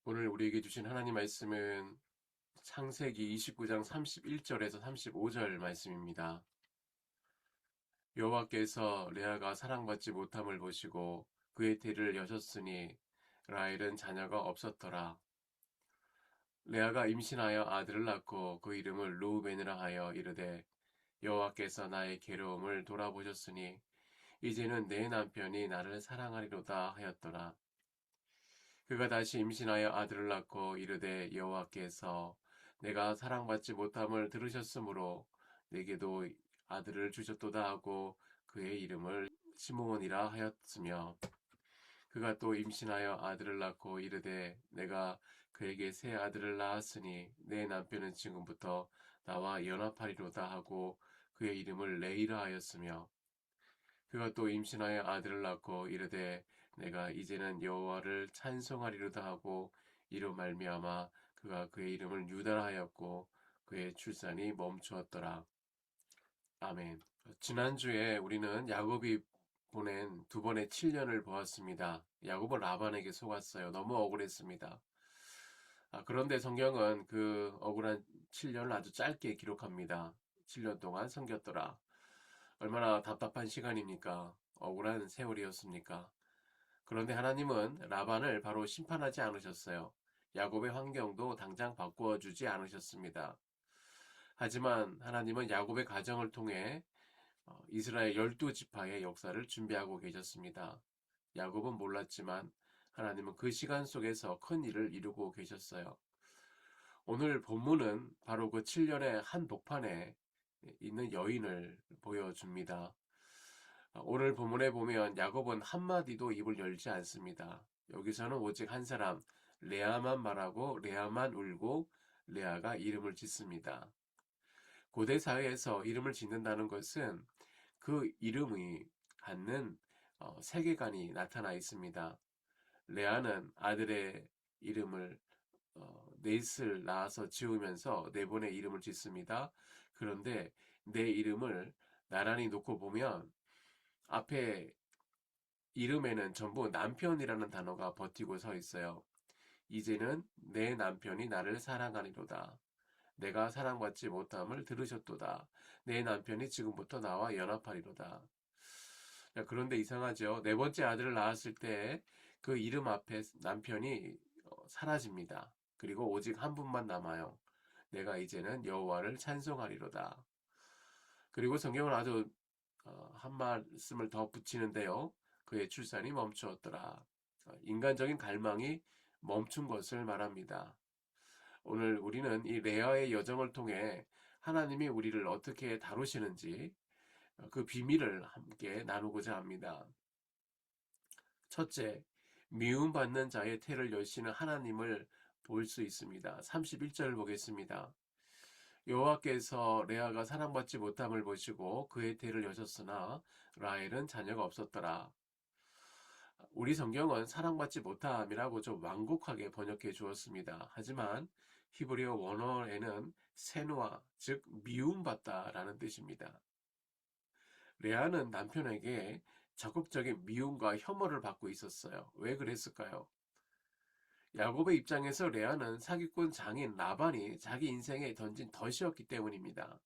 오늘 우리에게 주신 하나님 말씀은 창세기 29장 31절에서 35절 말씀입니다. 여호와께서 레아가 사랑받지 못함을 보시고 그의 태를 여셨으니 라헬은 자녀가 없었더라. 레아가 임신하여 아들을 낳고 그 이름을 르우벤이라 하여 이르되 여호와께서 나의 괴로움을 돌아보셨으니 이제는 내 남편이 나를 사랑하리로다 하였더라. 그가 다시 임신하여 아들을 낳고 이르되 여호와께서 내가 사랑받지 못함을 들으셨으므로 내게도 아들을 주셨도다 하고 그의 이름을 시므온이라 하였으며, 그가 또 임신하여 아들을 낳고 이르되 내가 그에게 새 아들을 낳았으니 내 남편은 지금부터 나와 연합하리로다 하고 그의 이름을 레이라 하였으며, 그가 또 임신하여 아들을 낳고 이르되 내가 이제는 여호와를 찬송하리로다 하고 이로 말미암아 그가 그의 이름을 유다라 하였고 그의 출산이 멈추었더라. 아멘. 지난주에 우리는 야곱이 보낸 두 번의 7년을 보았습니다. 야곱은 라반에게 속았어요. 너무 억울했습니다. 그런데 성경은 그 억울한 7년을 아주 짧게 기록합니다. 7년 동안 섬겼더라. 얼마나 답답한 시간입니까? 억울한 세월이었습니까? 그런데 하나님은 라반을 바로 심판하지 않으셨어요. 야곱의 환경도 당장 바꾸어 주지 않으셨습니다. 하지만 하나님은 야곱의 가정을 통해 이스라엘 12지파의 역사를 준비하고 계셨습니다. 야곱은 몰랐지만 하나님은 그 시간 속에서 큰 일을 이루고 계셨어요. 오늘 본문은 바로 그 7년의 한복판에 있는 여인을 보여줍니다. 오늘 본문에 보면 야곱은 한마디도 입을 열지 않습니다. 여기서는 오직 한 사람, 레아만 말하고 레아만 울고 레아가 이름을 짓습니다. 고대 사회에서 이름을 짓는다는 것은 그 이름이 갖는 세계관이 나타나 있습니다. 레아는 아들의 이름을 넷을 낳아서 지으면서 네 번의 이름을 짓습니다. 그런데 내 이름을 나란히 놓고 보면 앞에 이름에는 전부 남편이라는 단어가 버티고 서 있어요. 이제는 내 남편이 나를 사랑하니로다. 내가 사랑받지 못함을 들으셨도다. 내 남편이 지금부터 나와 연합하리로다. 그런데 이상하죠. 네 번째 아들을 낳았을 때 그 이름 앞에 남편이 사라집니다. 그리고 오직 한 분만 남아요. 내가 이제는 여호와를 찬송하리로다. 그리고 성경은 아주 한 말씀을 더 붙이는데요. 그의 출산이 멈추었더라. 인간적인 갈망이 멈춘 것을 말합니다. 오늘 우리는 이 레아의 여정을 통해 하나님이 우리를 어떻게 다루시는지 그 비밀을 함께 나누고자 합니다. 첫째, 미움받는 자의 태를 여시는 하나님을 볼 수 있습니다. 31절을 보겠습니다. 여호와께서 레아가 사랑받지 못함을 보시고 그의 태를 여셨으나 라헬은 자녀가 없었더라. 우리 성경은 사랑받지 못함이라고 좀 완곡하게 번역해 주었습니다. 하지만 히브리어 원어에는 세노아, 즉 미움받다라는 뜻입니다. 레아는 남편에게 적극적인 미움과 혐오를 받고 있었어요. 왜 그랬을까요? 야곱의 입장에서 레아는 사기꾼 장인 라반이 자기 인생에 던진 덫이었기 때문입니다.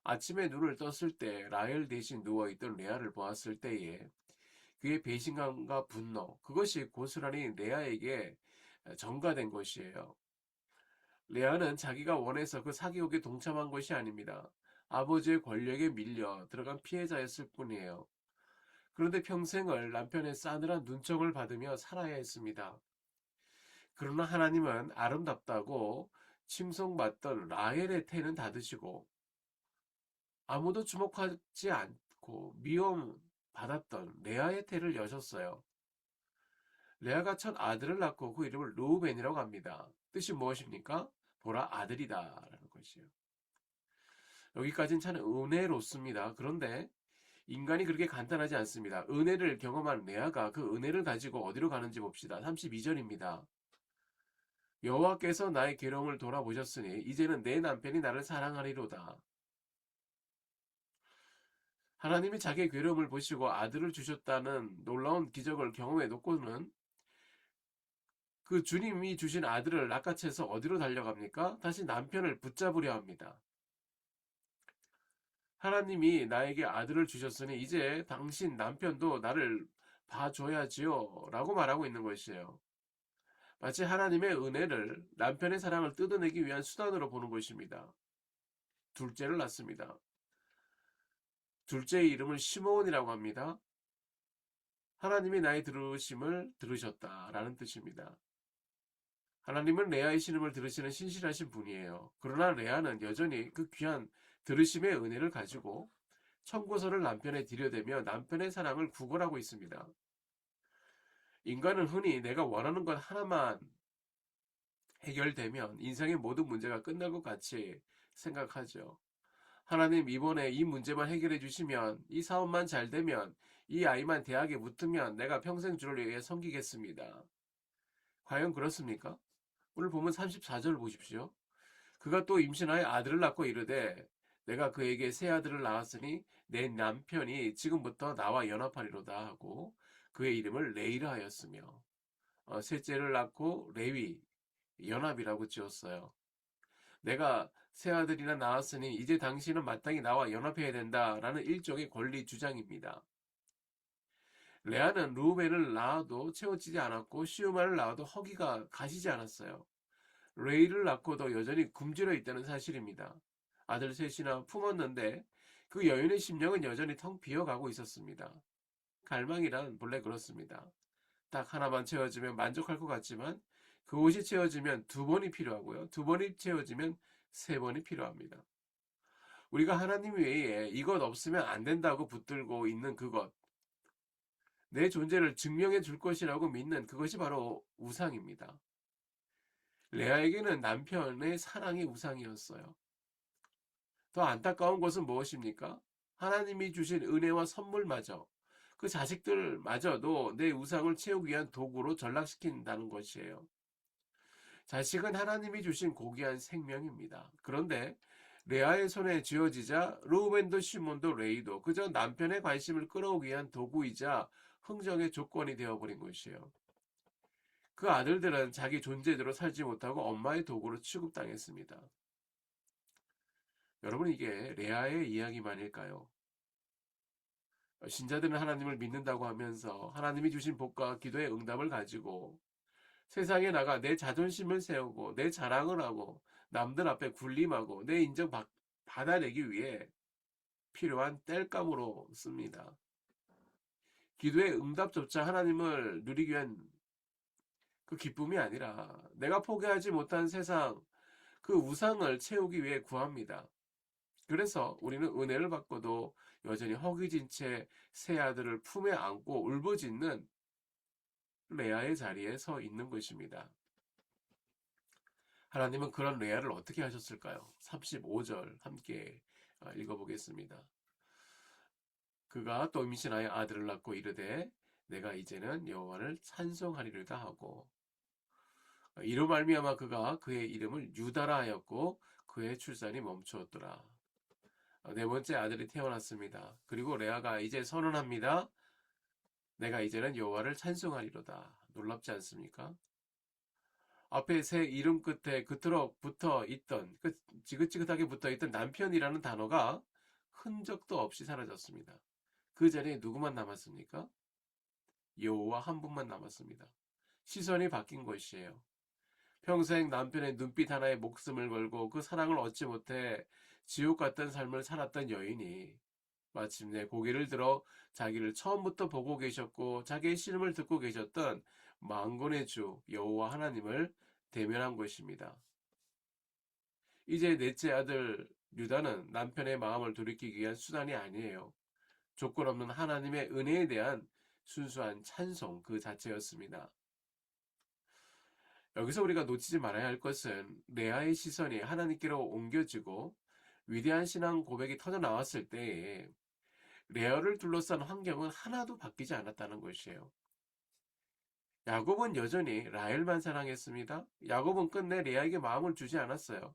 아침에 눈을 떴을 때 라헬 대신 누워있던 레아를 보았을 때에 그의 배신감과 분노, 그것이 고스란히 레아에게 전가된 것이에요. 레아는 자기가 원해서 그 사기욕에 동참한 것이 아닙니다. 아버지의 권력에 밀려 들어간 피해자였을 뿐이에요. 그런데 평생을 남편의 싸늘한 눈총을 받으며 살아야 했습니다. 그러나 하나님은 아름답다고 칭송받던 라헬의 태는 닫으시고 아무도 주목하지 않고 미움받았던 레아의 태를 여셨어요. 레아가 첫 아들을 낳고 그 이름을 르우벤이라고 합니다. 뜻이 무엇입니까? 보라 아들이다 라는 것이에요. 여기까지는 참 은혜롭습니다. 그런데 인간이 그렇게 간단하지 않습니다. 은혜를 경험한 레아가 그 은혜를 가지고 어디로 가는지 봅시다. 32절입니다. 여호와께서 나의 괴로움을 돌아보셨으니 이제는 내 남편이 나를 사랑하리로다. 하나님이 자기의 괴로움을 보시고 아들을 주셨다는 놀라운 기적을 경험해 놓고는 그 주님이 주신 아들을 낚아채서 어디로 달려갑니까? 다시 남편을 붙잡으려 합니다. 하나님이 나에게 아들을 주셨으니 이제 당신 남편도 나를 봐줘야지요. 라고 말하고 있는 것이에요. 마치 하나님의 은혜를 남편의 사랑을 뜯어내기 위한 수단으로 보는 것입니다. 둘째를 낳습니다. 둘째의 이름을 시므온이라고 합니다. 하나님이 나의 들으심을 들으셨다라는 뜻입니다. 하나님은 레아의 신음을 들으시는 신실하신 분이에요. 그러나 레아는 여전히 그 귀한 들으심의 은혜를 가지고 청구서를 남편에 들여대며 남편의 사랑을 구걸하고 있습니다. 인간은 흔히 내가 원하는 것 하나만 해결되면 인생의 모든 문제가 끝날 것 같이 생각하죠. 하나님, 이번에 이 문제만 해결해 주시면, 이 사업만 잘 되면, 이 아이만 대학에 붙으면 내가 평생 주를 위해 섬기겠습니다. 과연 그렇습니까? 오늘 보면 34절 보십시오. 그가 또 임신하여 아들을 낳고 이르되 내가 그에게 새 아들을 낳았으니 내 남편이 지금부터 나와 연합하리로다 하고 그의 이름을 레이라 하였으며 셋째를 낳고 레위 연합이라고 지었어요. 내가 새 아들이나 낳았으니 이제 당신은 마땅히 나와 연합해야 된다라는 일종의 권리 주장입니다. 레아는 루벤을 낳아도 채워지지 않았고 시우마를 낳아도 허기가 가시지 않았어요. 레이를 낳고도 여전히 굶주려 있다는 사실입니다. 아들 셋이나 품었는데 그 여인의 심령은 여전히 텅 비어가고 있었습니다. 갈망이란 본래 그렇습니다. 딱 하나만 채워지면 만족할 것 같지만 그곳이 채워지면 두 번이 필요하고요. 두 번이 채워지면 세 번이 필요합니다. 우리가 하나님 외에 이것 없으면 안 된다고 붙들고 있는 그것, 내 존재를 증명해 줄 것이라고 믿는 그것이 바로 우상입니다. 레아에게는 남편의 사랑이 우상이었어요. 더 안타까운 것은 무엇입니까? 하나님이 주신 은혜와 선물마저, 그 자식들마저도 내 우상을 채우기 위한 도구로 전락시킨다는 것이에요. 자식은 하나님이 주신 고귀한 생명입니다. 그런데 레아의 손에 쥐어지자 루벤도 시몬도 레이도 그저 남편의 관심을 끌어오기 위한 도구이자 흥정의 조건이 되어버린 것이에요. 그 아들들은 자기 존재대로 살지 못하고 엄마의 도구로 취급당했습니다. 여러분, 이게 레아의 이야기만일까요? 신자들은 하나님을 믿는다고 하면서 하나님이 주신 복과 기도의 응답을 가지고 세상에 나가 내 자존심을 세우고 내 자랑을 하고 남들 앞에 군림하고 내 인정 받아내기 위해 필요한 땔감으로 씁니다. 기도의 응답조차 하나님을 누리기 위한 그 기쁨이 아니라 내가 포기하지 못한 세상, 그 우상을 채우기 위해 구합니다. 그래서 우리는 은혜를 받고도 여전히 허기진 채 새 아들을 품에 안고 울부짖는 레아의 자리에 서 있는 것입니다. 하나님은 그런 레아를 어떻게 하셨을까요? 35절 함께 읽어보겠습니다. 그가 또 임신하여 아들을 낳고 이르되 내가 이제는 여호와를 찬송하리로다 하고 이로 말미암아 그가 그의 이름을 유다라 하였고 그의 출산이 멈추었더라. 네 번째 아들이 태어났습니다. 그리고 레아가 이제 선언합니다. 내가 이제는 여호와를 찬송하리로다. 놀랍지 않습니까? 앞에 새 이름 끝에 그토록 붙어 있던, 지긋지긋하게 붙어 있던 남편이라는 단어가 흔적도 없이 사라졌습니다. 그 자리에 누구만 남았습니까? 여호와 한 분만 남았습니다. 시선이 바뀐 것이에요. 평생 남편의 눈빛 하나에 목숨을 걸고 그 사랑을 얻지 못해 지옥 같던 삶을 살았던 여인이 마침내 고개를 들어 자기를 처음부터 보고 계셨고 자기의 신음을 듣고 계셨던 만군의 주 여호와 하나님을 대면한 것입니다. 이제 넷째 아들 유다는 남편의 마음을 돌이키기 위한 수단이 아니에요. 조건 없는 하나님의 은혜에 대한 순수한 찬송 그 자체였습니다. 여기서 우리가 놓치지 말아야 할 것은 레아의 시선이 하나님께로 옮겨지고 위대한 신앙 고백이 터져 나왔을 때에 레아를 둘러싼 환경은 하나도 바뀌지 않았다는 것이에요. 야곱은 여전히 라헬만 사랑했습니다. 야곱은 끝내 레아에게 마음을 주지 않았어요.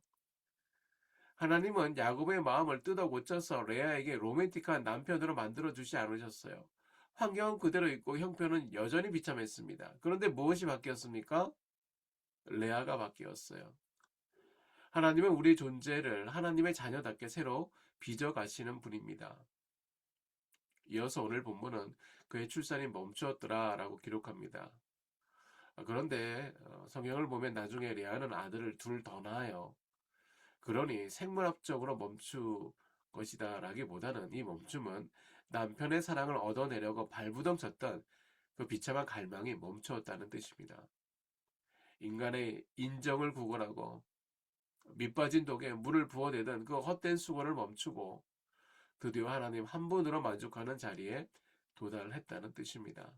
하나님은 야곱의 마음을 뜯어 고쳐서 레아에게 로맨틱한 남편으로 만들어 주지 않으셨어요. 환경은 그대로 있고 형편은 여전히 비참했습니다. 그런데 무엇이 바뀌었습니까? 레아가 바뀌었어요. 하나님은 우리 존재를 하나님의 자녀답게 새로 빚어가시는 분입니다. 이어서 오늘 본문은 그의 출산이 멈추었더라 라고 기록합니다. 그런데 성경을 보면 나중에 레아는 아들을 둘 더 낳아요. 그러니 생물학적으로 멈춘 것이다 라기보다는 이 멈춤은 남편의 사랑을 얻어내려고 발부둥 쳤던 그 비참한 갈망이 멈추었다는 뜻입니다. 인간의 인정을 구걸하고 밑빠진 독에 물을 부어대던 그 헛된 수고를 멈추고 드디어 하나님 한 분으로 만족하는 자리에 도달했다는 뜻입니다.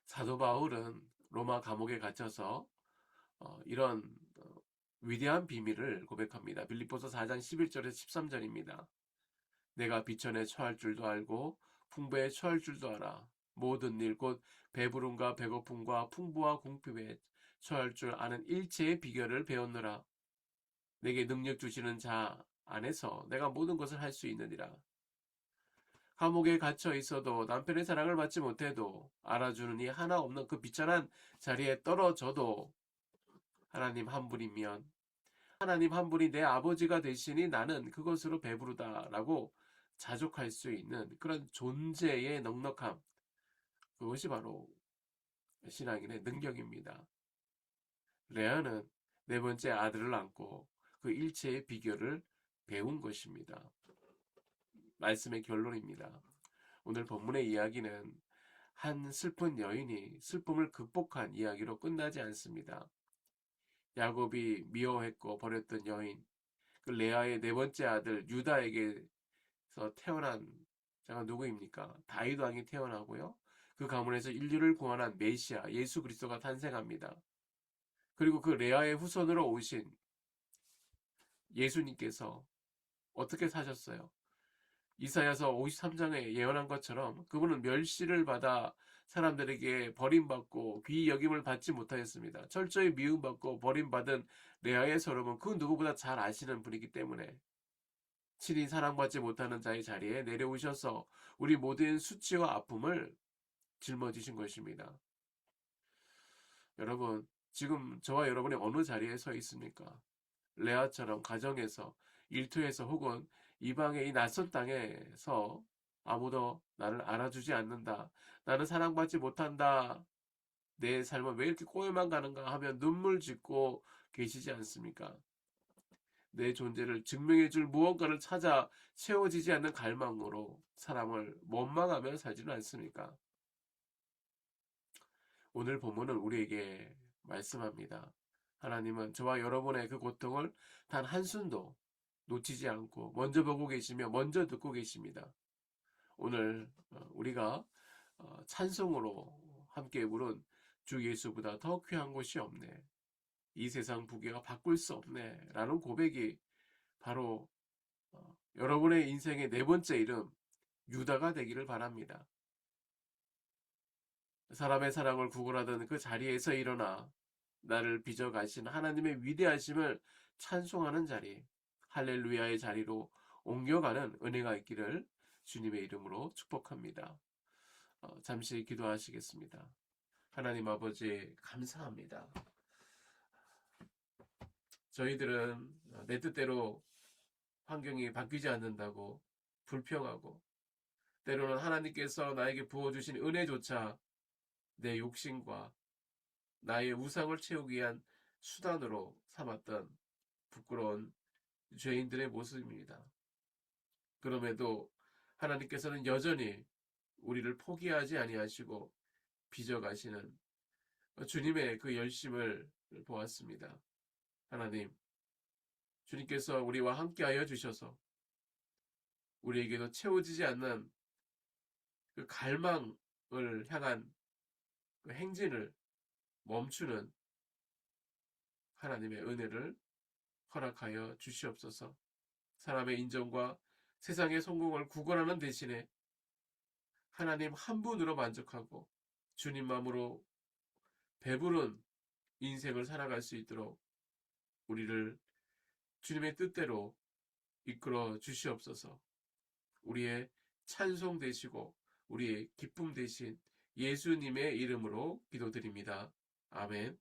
사도 바울은 로마 감옥에 갇혀서 이런 위대한 비밀을 고백합니다. 빌립보서 4장 11절에서 13절입니다. 내가 비천에 처할 줄도 알고 풍부에 처할 줄도 알아. 모든 일 곧 배부름과 배고픔과 풍부와 궁핍에 처할 줄 아는 일체의 비결을 배웠노라. 내게 능력 주시는 자 안에서 내가 모든 것을 할 수 있느니라. 감옥에 갇혀 있어도 남편의 사랑을 받지 못해도 알아주는 이 하나 없는 그 비천한 자리에 떨어져도 하나님 한 분이면 하나님 한 분이 내 아버지가 되시니 나는 그것으로 배부르다라고 자족할 수 있는 그런 존재의 넉넉함, 그것이 바로 신앙인의 능력입니다. 레아는 네 번째 아들을 낳고 그 일체의 비결을 배운 것입니다. 말씀의 결론입니다. 오늘 본문의 이야기는 한 슬픈 여인이 슬픔을 극복한 이야기로 끝나지 않습니다. 야곱이 미워했고 버렸던 여인, 그 레아의 네 번째 아들 유다에게서 태어난 자가 누구입니까? 다윗 왕이 태어나고요. 그 가문에서 인류를 구원한 메시아 예수 그리스도가 탄생합니다. 그리고 그 레아의 후손으로 오신 예수님께서 어떻게 사셨어요? 이사야서 53장에 예언한 것처럼 그분은 멸시를 받아 사람들에게 버림받고 귀히 여김을 받지 못하였습니다. 철저히 미움받고 버림받은 레아의 서름은 그 누구보다 잘 아시는 분이기 때문에 친히 사랑받지 못하는 자의 자리에 내려오셔서 우리 모든 수치와 아픔을 짊어지신 것입니다. 여러분, 지금 저와 여러분이 어느 자리에 서 있습니까? 레아처럼 가정에서, 일터에서 혹은 이방의 이 낯선 땅에서 아무도 나를 알아주지 않는다. 나는 사랑받지 못한다. 내 삶은 왜 이렇게 꼬여만 가는가 하며 눈물 짓고 계시지 않습니까? 내 존재를 증명해 줄 무언가를 찾아 채워지지 않는 갈망으로 사람을 원망하며 살지는 않습니까? 오늘 본문은 우리에게 말씀합니다. 하나님은 저와 여러분의 그 고통을 단 한순도 놓치지 않고 먼저 보고 계시며 먼저 듣고 계십니다. 오늘 우리가 찬송으로 함께 부른 주 예수보다 더 귀한 것이 없네. 이 세상 부귀와 바꿀 수 없네. 라는 고백이 바로 여러분의 인생의 네 번째 이름 유다가 되기를 바랍니다. 사람의 사랑을 구걸하던 그 자리에서 일어나 나를 빚어가신 하나님의 위대하심을 찬송하는 자리, 할렐루야의 자리로 옮겨가는 은혜가 있기를 주님의 이름으로 축복합니다. 잠시 기도하시겠습니다. 하나님 아버지 감사합니다. 저희들은 내 뜻대로 환경이 바뀌지 않는다고 불평하고 때로는 하나님께서 나에게 부어주신 은혜조차 내 욕심과 나의 우상을 채우기 위한 수단으로 삼았던 부끄러운 죄인들의 모습입니다. 그럼에도 하나님께서는 여전히 우리를 포기하지 아니하시고 빚어가시는 주님의 그 열심을 보았습니다. 하나님, 주님께서 우리와 함께하여 주셔서 우리에게도 채워지지 않는 그 갈망을 향한 그 행진을 멈추는 하나님의 은혜를 허락하여 주시옵소서. 사람의 인정과 세상의 성공을 구걸하는 대신에 하나님 한 분으로 만족하고 주님만으로 배부른 인생을 살아갈 수 있도록 우리를 주님의 뜻대로 이끌어 주시옵소서. 우리의 찬송 되시고 우리의 기쁨 되신 예수님의 이름으로 기도드립니다. 아멘.